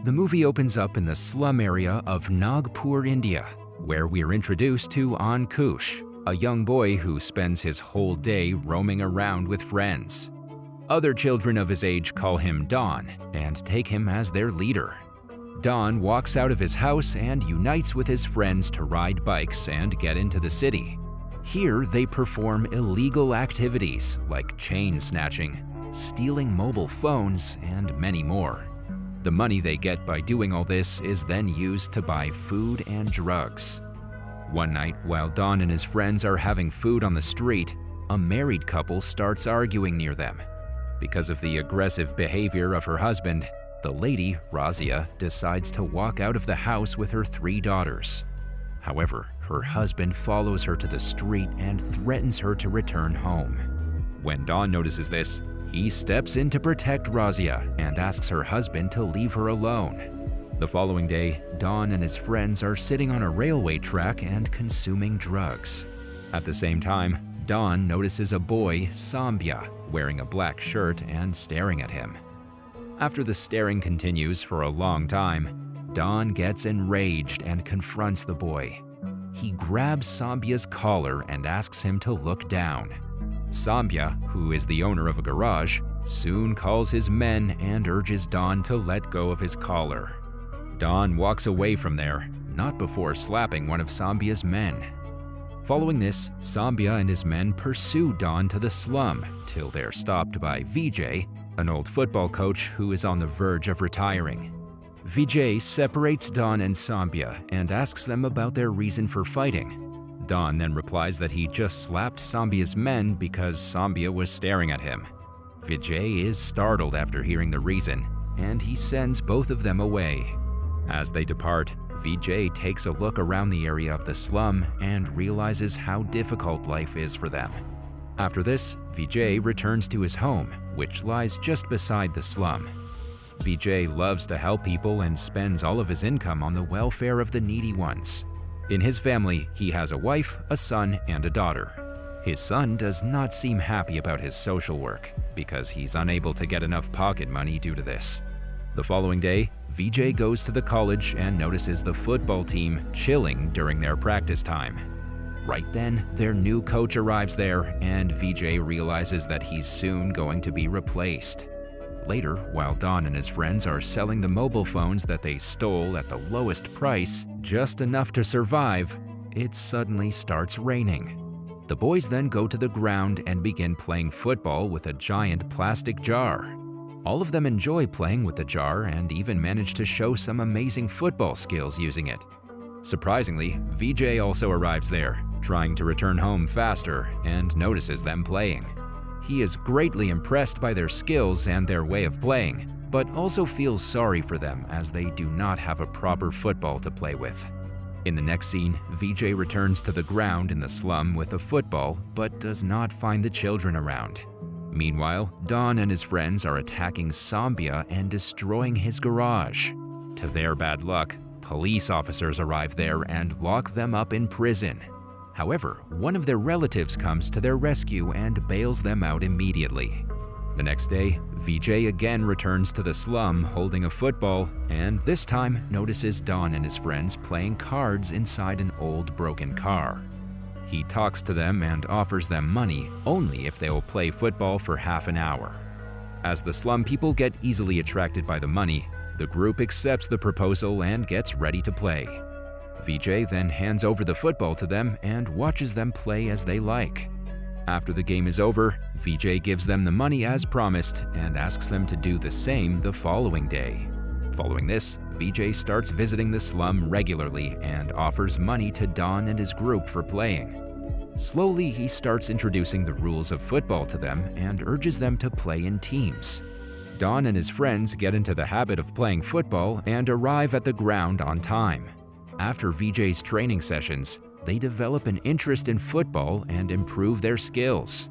The movie opens up in the slum area of Nagpur, India, where we are introduced to Ankush, a young boy who spends his whole day roaming around with friends. Other children of his age call him Don and take him as their leader. Don walks out of his house and unites with his friends to ride bikes and get into the city. Here, they perform illegal activities like chain snatching, stealing mobile phones, and many more. The money they get by doing all this is then used to buy food and drugs. One night, while Don and his friends are having food on the street, a married couple starts arguing near them. Because of the aggressive behavior of her husband, the lady, Razia, decides to walk out of the house with her 3 daughters. However, her husband follows her to the street and threatens her to return home. When Don notices this, he steps in to protect Razia and asks her husband to leave her alone. The following day, Don and his friends are sitting on a railway track and consuming drugs. At the same time, Don notices a boy, Sambhya, wearing a black shirt and staring at him. After the staring continues for a long time, Don gets enraged and confronts the boy. He grabs Sambhya's collar and asks him to look down. Sambhya, who is the owner of a garage, soon calls his men and urges Don to let go of his collar. Don walks away from there, not before slapping one of Sambhya's men. Following this, Sambhya and his men pursue Don to the slum till they're stopped by Vijay, an old football coach who is on the verge of retiring. Vijay separates Don and Sambhya and asks them about their reason for fighting. Don then replies that he just slapped Sambhya's men because Sambhya was staring at him. Vijay is startled after hearing the reason, and he sends both of them away. As they depart, Vijay takes a look around the area of the slum and realizes how difficult life is for them. After this, Vijay returns to his home, which lies just beside the slum. Vijay loves to help people and spends all of his income on the welfare of the needy ones. In his family, he has a wife, a son, and a daughter. His son does not seem happy about his social work because he's unable to get enough pocket money due to this. The following day, Vijay goes to the college and notices the football team chilling during their practice time. Right then, their new coach arrives there, and Vijay realizes that he's soon going to be replaced. Later, while Don and his friends are selling the mobile phones that they stole at the lowest price, just enough to survive, it suddenly starts raining. The boys then go to the ground and begin playing football with a giant plastic jar. All of them enjoy playing with the jar and even manage to show some amazing football skills using it. Surprisingly, Vijay also arrives there, trying to return home faster, and notices them playing. He is greatly impressed by their skills and their way of playing, but also feels sorry for them as they do not have a proper football to play with. In the next scene, Vijay returns to the ground in the slum with a football, but does not find the children around. Meanwhile, Don and his friends are attacking Sambhya and destroying his garage. To their bad luck, police officers arrive there and lock them up in prison. However, one of their relatives comes to their rescue and bails them out immediately. The next day, Vijay again returns to the slum holding a football and this time notices Don and his friends playing cards inside an old broken car. He talks to them and offers them money only if they will play football for half an hour. As the slum people get easily attracted by the money, the group accepts the proposal and gets ready to play. Vijay then hands over the football to them and watches them play as they like. After the game is over, Vijay gives them the money as promised and asks them to do the same the following day. Following this, Vijay starts visiting the slum regularly and offers money to Don and his group for playing. Slowly, he starts introducing the rules of football to them and urges them to play in teams. Don and his friends get into the habit of playing football and arrive at the ground on time. After Vijay's training sessions, they develop an interest in football and improve their skills.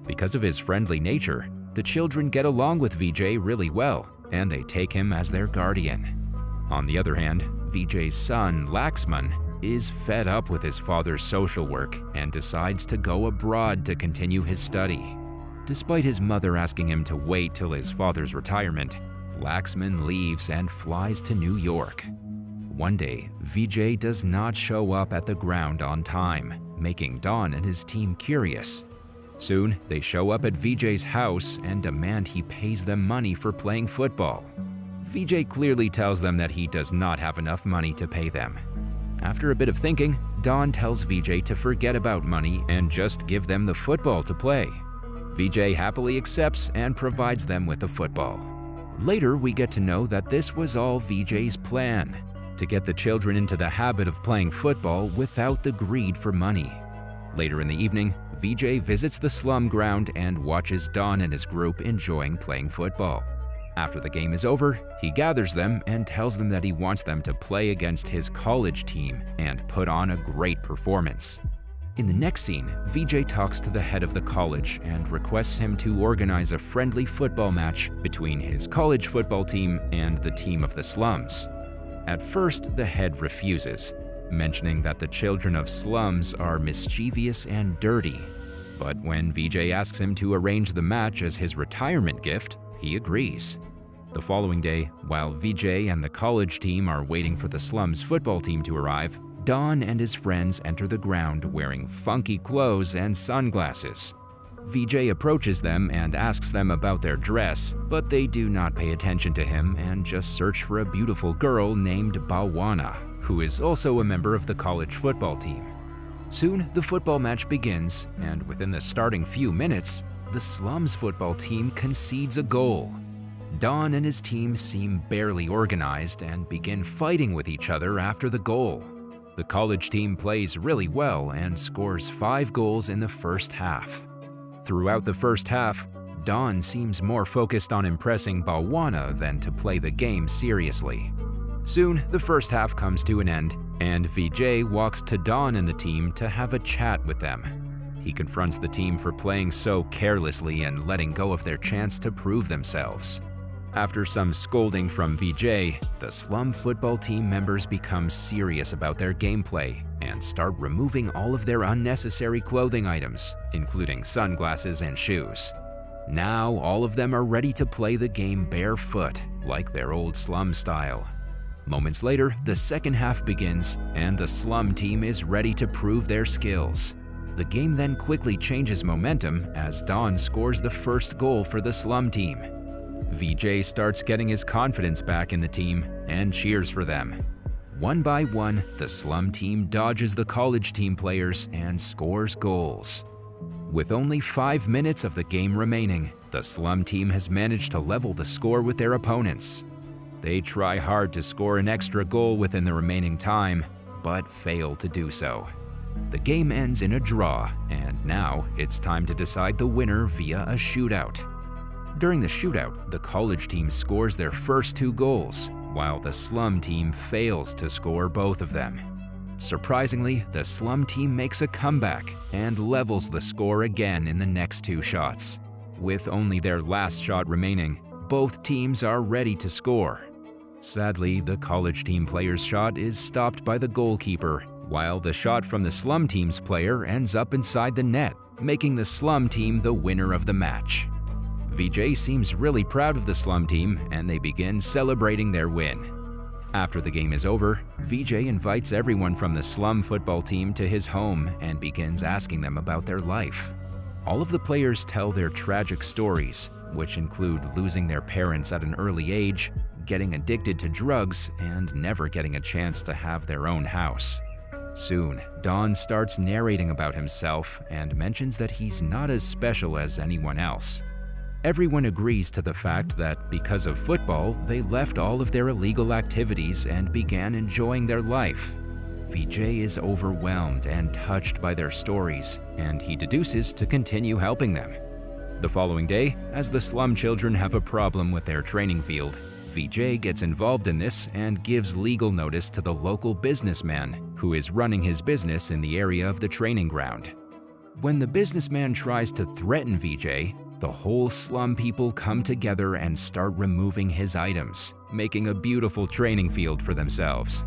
Because of his friendly nature, the children get along with Vijay really well, and they take him as their guardian. On the other hand, Vijay's son, Laxman, is fed up with his father's social work and decides to go abroad to continue his study. Despite his mother asking him to wait till his father's retirement, Laxman leaves and flies to New York. One day, Vijay does not show up at the ground on time, making Don and his team curious. Soon, they show up at Vijay's house and demand he pays them money for playing football. Vijay clearly tells them that he does not have enough money to pay them. After a bit of thinking, Don tells Vijay to forget about money and just give them the football to play. Vijay happily accepts and provides them with the football. Later, we get to know that this was all Vijay's plan, to get the children into the habit of playing football without the greed for money. Later in the evening, Vijay visits the slum ground and watches Don and his group enjoying playing football. After the game is over, he gathers them and tells them that he wants them to play against his college team and put on a great performance. In the next scene, Vijay talks to the head of the college and requests him to organize a friendly football match between his college football team and the team of the slums. At first, the head refuses, mentioning that the children of slums are mischievous and dirty. But when Vijay asks him to arrange the match as his retirement gift, he agrees. The following day, while Vijay and the college team are waiting for the slums football team to arrive, Don and his friends enter the ground wearing funky clothes and sunglasses. Vijay approaches them and asks them about their dress, but they do not pay attention to him and just search for a beautiful girl named Bhawana, who is also a member of the college football team. Soon, the football match begins, and within the starting few minutes, the slums football team concedes a goal. Don and his team seem barely organized and begin fighting with each other after the goal. The college team plays really well and scores 5 goals in the first half. Throughout the first half, Don seems more focused on impressing Bhawana than to play the game seriously. Soon, the first half comes to an end, and Vijay walks to Don and the team to have a chat with them. He confronts the team for playing so carelessly and letting go of their chance to prove themselves. After some scolding from Vijay, the slum football team members become serious about their gameplay and start removing all of their unnecessary clothing items, including sunglasses and shoes. Now, all of them are ready to play the game barefoot, like their old slum style. Moments later, the second half begins, and the slum team is ready to prove their skills. The game then quickly changes momentum as Don scores the first goal for the slum team. Vijay starts getting his confidence back in the team and cheers for them. One by one, the slum team dodges the college team players and scores goals. With only 5 minutes of the game remaining, the slum team has managed to level the score with their opponents. They try hard to score an extra goal within the remaining time, but fail to do so. The game ends in a draw, and now it's time to decide the winner via a shootout. During the shootout, the college team scores their first 2 goals, while the slum team fails to score both of them. Surprisingly, the slum team makes a comeback and levels the score again in the next 2 shots. With only their last shot remaining, both teams are ready to score. Sadly, the college team player's shot is stopped by the goalkeeper, while the shot from the slum team's player ends up inside the net, making the slum team the winner of the match. Vijay seems really proud of the slum team, and they begin celebrating their win. After the game is over, Vijay invites everyone from the slum football team to his home and begins asking them about their life. All of the players tell their tragic stories, which include losing their parents at an early age, getting addicted to drugs, and never getting a chance to have their own house. Soon, Don starts narrating about himself and mentions that he's not as special as anyone else. Everyone agrees to the fact that because of football, they left all of their illegal activities and began enjoying their life. Vijay is overwhelmed and touched by their stories, and he deduces to continue helping them. The following day, as the slum children have a problem with their training field, Vijay gets involved in this and gives legal notice to the local businessman who is running his business in the area of the training ground. When the businessman tries to threaten Vijay, the whole slum people come together and start removing his items, making a beautiful training field for themselves.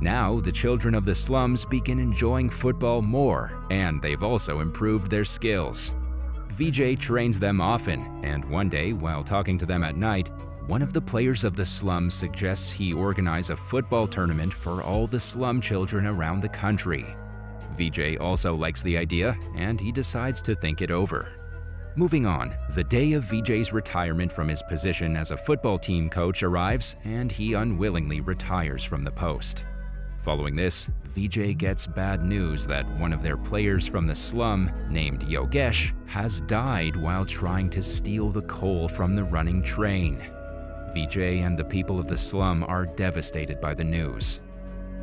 Now, the children of the slums begin enjoying football more, and they've also improved their skills. Vijay trains them often, and one day, while talking to them at night, one of the players of the slum suggests he organize a football tournament for all the slum children around the country. Vijay also likes the idea, and he decides to think it over. Moving on, the day of Vijay's retirement from his position as a football team coach arrives, and he unwillingly retires from the post. Following this, Vijay gets bad news that one of their players from the slum, named Yogesh, has died while trying to steal the coal from the running train. Vijay and the people of the slum are devastated by the news.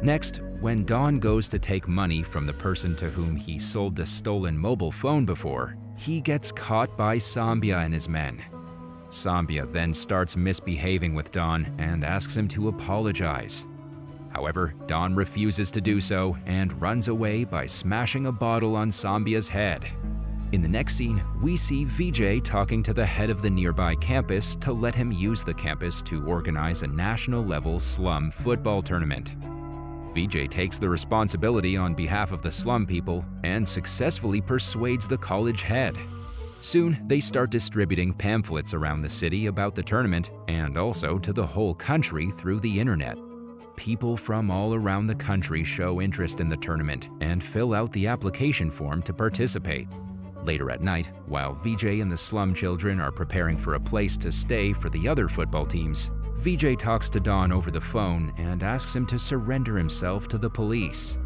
Next, when Don goes to take money from the person to whom he sold the stolen mobile phone before, he gets caught by Sambhya and his men. Sambhya then starts misbehaving with Don and asks him to apologize. However, Don refuses to do so and runs away by smashing a bottle on Sambhya's head. In the next scene, we see Vijay talking to the head of the nearby campus to let him use the campus to organize a national-level slum football tournament. Vijay takes the responsibility on behalf of the slum people and successfully persuades the college head. Soon, they start distributing pamphlets around the city about the tournament and also to the whole country through the internet. People from all around the country show interest in the tournament and fill out the application form to participate. Later at night, while Vijay and the slum children are preparing for a place to stay for the other football teams, Vijay talks to Don over the phone and asks him to surrender himself to the police.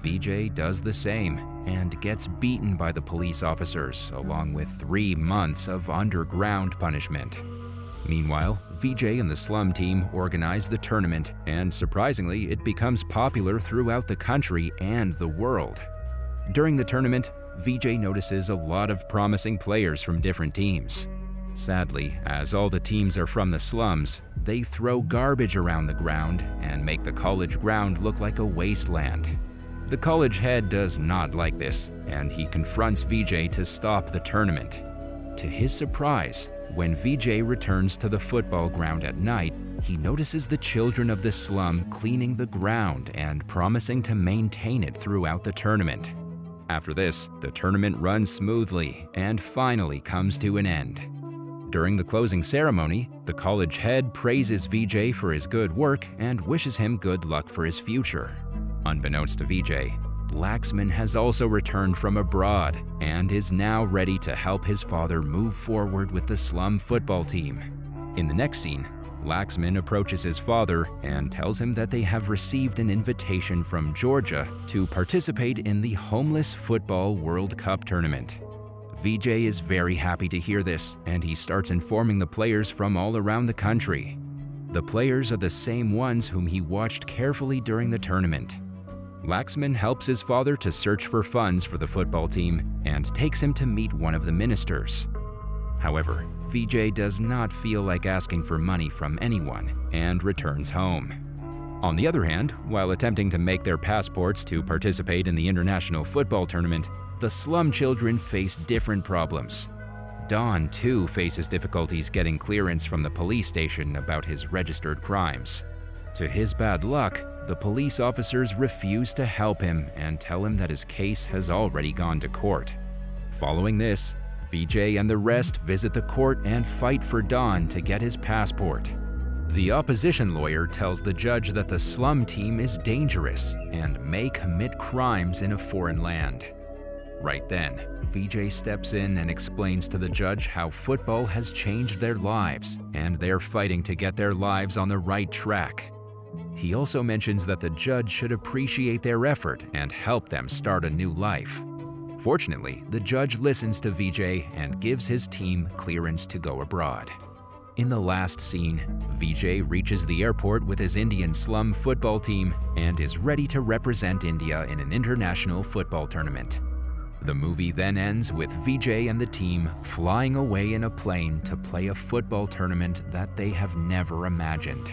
Vijay does the same and gets beaten by the police officers along with 3 months of underground punishment. Meanwhile, Vijay and the slum team organize the tournament, and surprisingly, it becomes popular throughout the country and the world. During the tournament, Vijay notices a lot of promising players from different teams. Sadly, as all the teams are from the slums, they throw garbage around the ground and make the college ground look like a wasteland. The college head does not like this, and he confronts Vijay to stop the tournament. To his surprise, when Vijay returns to the football ground at night, he notices the children of the slum cleaning the ground and promising to maintain it throughout the tournament. After this, the tournament runs smoothly and finally comes to an end. During the closing ceremony, the college head praises Vijay for his good work and wishes him good luck for his future. Unbeknownst to Vijay, Laxman has also returned from abroad and is now ready to help his father move forward with the slum football team. In the next scene, Laxman approaches his father and tells him that they have received an invitation from Georgia to participate in the Homeless Football World Cup tournament. Vijay is very happy to hear this, and he starts informing the players from all around the country. The players are the same ones whom he watched carefully during the tournament. Laxman helps his father to search for funds for the football team and takes him to meet one of the ministers. However, Vijay does not feel like asking for money from anyone and returns home. On the other hand, while attempting to make their passports to participate in the international football tournament, the slum children face different problems. Don, too, faces difficulties getting clearance from the police station about his registered crimes. To his bad luck, the police officers refuse to help him and tell him that his case has already gone to court. Following this, Vijay and the rest visit the court and fight for Don to get his passport. The opposition lawyer tells the judge that the slum team is dangerous and may commit crimes in a foreign land. Right then, Vijay steps in and explains to the judge how football has changed their lives and they're fighting to get their lives on the right track. He also mentions that the judge should appreciate their effort and help them start a new life. Fortunately, the judge listens to Vijay and gives his team clearance to go abroad. In the last scene, Vijay reaches the airport with his Indian slum football team and is ready to represent India in an international football tournament. The movie then ends with Vijay and the team flying away in a plane to play a football tournament that they have never imagined.